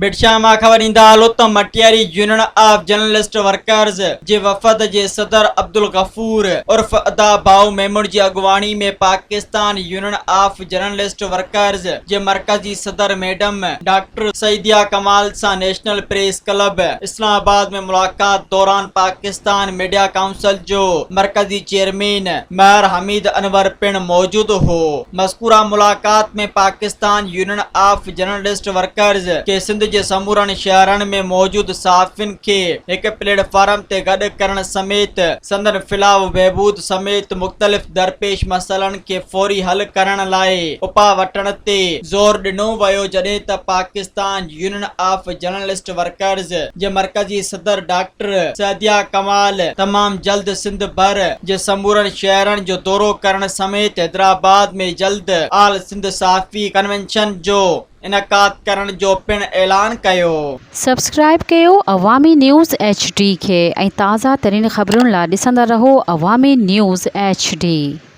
बिटशामा ख़बर ईंदा हलो त Matiari union of journalist workers जे वफ़द जे सदर अब्दुल गफूर उर्फ अदा भाऊ मेमून जी अगवानी में Pakistan union of journalist workers जे मरकजी सदर मैडम डॉक्टर सईदिया कमाल सां नेशनल प्रेस क्लब इस्लामाबाद में मुलाकात दौरान पाकिस्तान मीडिया काउंसिल जो मरकजी चेयरमैन मेयर हमीद अनवर पिण मौजूद हो। मज़कूरा मुलाकात में Pakistan union of journalist workers के सिंध जे समूरन शहरन में मौजूद सहाफ़िन खे एक प्लेटफॉर्म ते गड करण समेत संदन फिलाव बहबूद समेत मुख्तलिफ दरपेश मसलन के फौरी हल करण लाए उपा वठण ते ज़ोर ॾिनो वियो, जॾहिं त Pakistan union of journalist workers जे मरकजी सदर डॉक्टर सईदिया कमाल तमाम जल्द सिंध भर जे समूरन शहरन जो दौरो करण समेत हैदराबाद में जल्द आल सिंध सहाफ़ी कन्वेंशन जो इनकाद करण जो पिण ऐलान कयो। सब्सक्राइब कयो अवामी न्यूज़ HD खे ऐं ताज़ा तरीन ख़बरुनि लाइ ॾिसंदा रहो अवामी न्यूज़ HD।